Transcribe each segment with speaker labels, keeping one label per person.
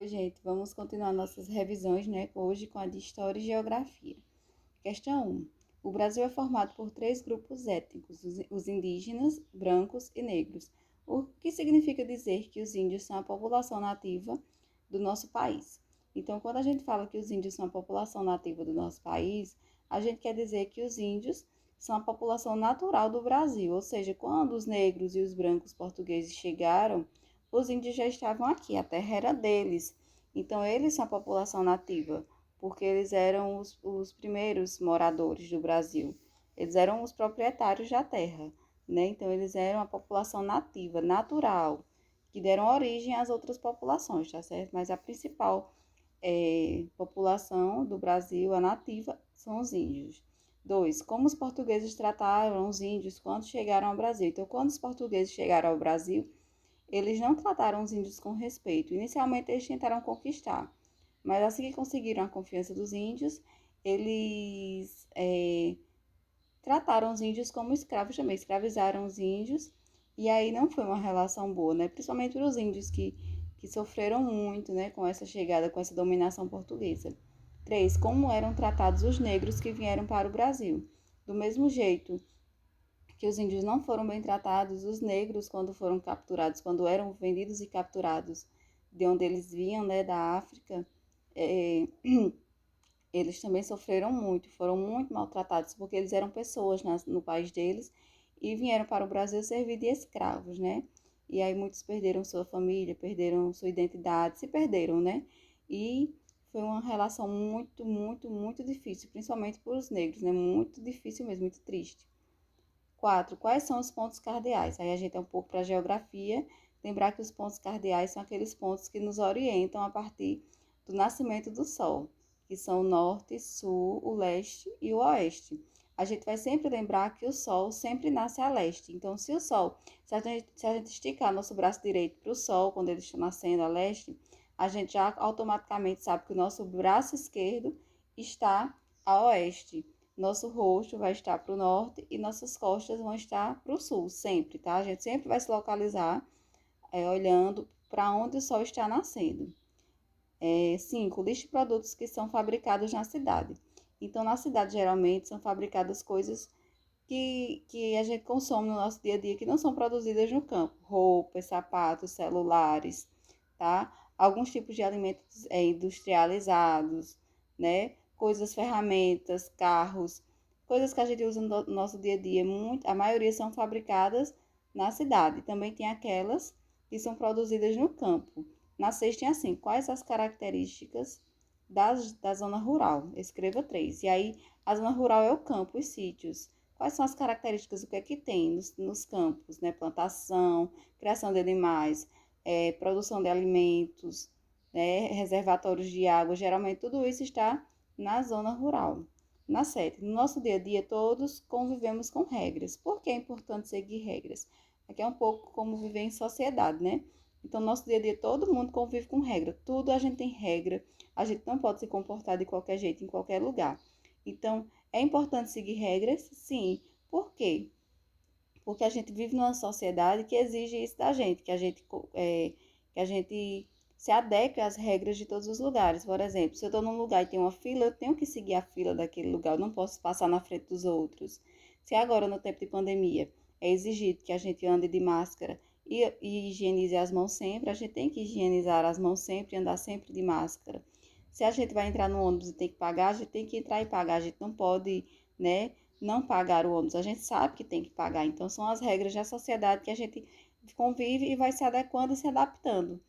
Speaker 1: Gente, vamos continuar nossas revisões, né? Hoje com a de História e Geografia. Questão 1. O Brasil é formado por três grupos étnicos, os indígenas, brancos e negros. O que significa dizer que os índios são a população nativa do nosso país? Então, quando a gente fala que os índios são a população nativa do nosso país, a gente quer dizer que os índios são a população natural do Brasil, ou seja, quando os negros e os brancos portugueses chegaram, os índios já estavam aqui, a terra era deles. Então, eles são a população nativa, porque eles eram os primeiros moradores do Brasil. Eles eram os proprietários da terra, né? Então, eles eram a população nativa, natural, que deram origem às outras populações, tá certo? Mas a principal população do Brasil, a nativa, são os índios. 2. Como os portugueses trataram os índios quando chegaram ao Brasil? Então, quando os portugueses chegaram ao Brasil, eles não trataram os índios com respeito. Inicialmente, eles tentaram conquistar, mas assim que conseguiram a confiança dos índios, eles trataram os índios como escravos também, escravizaram os índios, e aí não foi uma relação boa, né? Principalmente para os índios que sofreram muito, né, com essa chegada, com essa dominação portuguesa. 3. Como eram tratados os negros que vieram para o Brasil? Do mesmo jeito que os índios não foram bem tratados, os negros, quando foram capturados, quando eram vendidos e capturados de onde eles vinham, né, da África, é, eles também sofreram muito, foram muito maltratados, porque eles eram pessoas no país deles e vieram para o Brasil servir de escravos, né? E aí muitos perderam sua família, perderam sua identidade, se perderam, né? E foi uma relação muito, muito, muito difícil, principalmente para os negros, né? Muito difícil mesmo, muito triste. 4. Quais são os pontos cardeais? Aí a gente é um pouco para a geografia. Lembrar que os pontos cardeais são aqueles pontos que nos orientam a partir do nascimento do Sol, que são o norte, sul, o leste e o oeste. A gente vai sempre lembrar que o Sol sempre nasce a leste. Então, se o Sol, se a gente esticar nosso braço direito para o Sol, quando ele está nascendo a leste, a gente já automaticamente sabe que o nosso braço esquerdo está a oeste. Nosso rosto vai estar para o norte e nossas costas vão estar para o sul, sempre, tá? A gente sempre vai se localizar olhando para onde o sol está nascendo. 5. Liste produtos que são fabricados na cidade. Então, na cidade, geralmente, são fabricadas coisas que a gente consome no nosso dia a dia que não são produzidas no campo. Roupas, sapatos, celulares, tá? Alguns tipos de alimentos industrializados, né? Coisas, ferramentas, carros, coisas que a gente usa no nosso dia a dia. A maioria são fabricadas na cidade. Também tem aquelas que são produzidas no campo. Na 6 tem assim, quais as características da zona rural? Escreva 3. E aí, a zona rural é o campo, os sítios. Quais são as características, o que é que tem nos campos, né? Plantação, criação de animais, produção de alimentos, né? Reservatórios de água, geralmente tudo isso está na zona rural. Na 7, no nosso dia a dia todos convivemos com regras. Por que é importante seguir regras? Aqui é um pouco como viver em sociedade, né? Então, no nosso dia a dia todo mundo convive com regra. Tudo a gente tem regra. A gente não pode se comportar de qualquer jeito em qualquer lugar. Então, é importante seguir regras? Sim. Por quê? Porque a gente vive numa sociedade que exige isso da gente, que a gente se adeque às regras de todos os lugares. Por exemplo, se eu estou num lugar e tem uma fila, eu tenho que seguir a fila daquele lugar, eu não posso passar na frente dos outros. Se agora, no tempo de pandemia, é exigido que a gente ande de máscara e higienize as mãos sempre, a gente tem que higienizar as mãos sempre e andar sempre de máscara. Se a gente vai entrar no ônibus e tem que pagar, a gente tem que entrar e pagar, a gente não pode, né, não pagar o ônibus. A gente sabe que tem que pagar. Então, são as regras da sociedade que a gente convive e vai se adequando e se adaptando.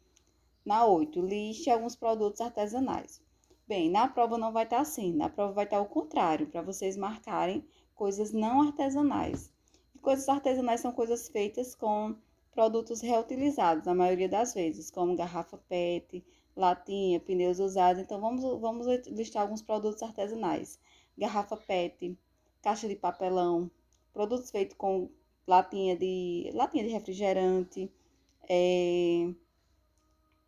Speaker 1: Na 8, liste alguns produtos artesanais. Bem, na prova não vai estar assim. Na prova vai estar o contrário, para vocês marcarem coisas não artesanais. E coisas artesanais são coisas feitas com produtos reutilizados, na maioria das vezes, como garrafa PET, latinha, pneus usados. Então, vamos listar alguns produtos artesanais. Garrafa PET, caixa de papelão, produtos feitos com latinha de refrigerante, é,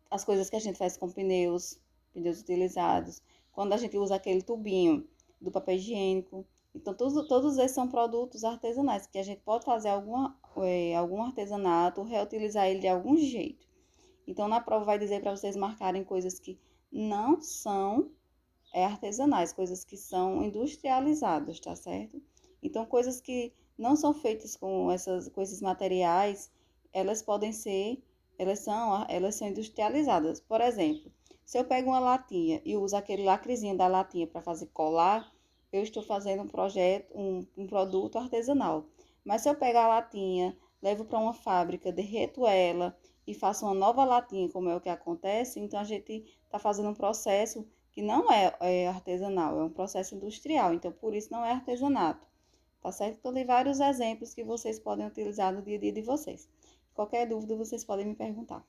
Speaker 1: as coisas que a gente faz com pneus utilizados, quando a gente usa aquele tubinho do papel higiênico. Então, todos esses são produtos artesanais, que a gente pode fazer algum artesanato, reutilizar ele de algum jeito. Então, na prova vai dizer para vocês marcarem coisas que não são artesanais, coisas que são industrializadas, tá certo? Então, coisas que não são feitas com esses materiais, elas podem ser, elas são industrializadas. Por exemplo, se eu pego uma latinha e uso aquele lacrezinho da latinha para fazer colar, eu estou fazendo um projeto, um produto artesanal. Mas se eu pegar a latinha, levo para uma fábrica, derreto ela e faço uma nova latinha, como é o que acontece, então a gente está fazendo um processo que não é artesanal, é um processo industrial, então por isso não é artesanato, tá certo? Então, tem vários exemplos que vocês podem utilizar no dia a dia de vocês. Qualquer dúvida, vocês podem me perguntar.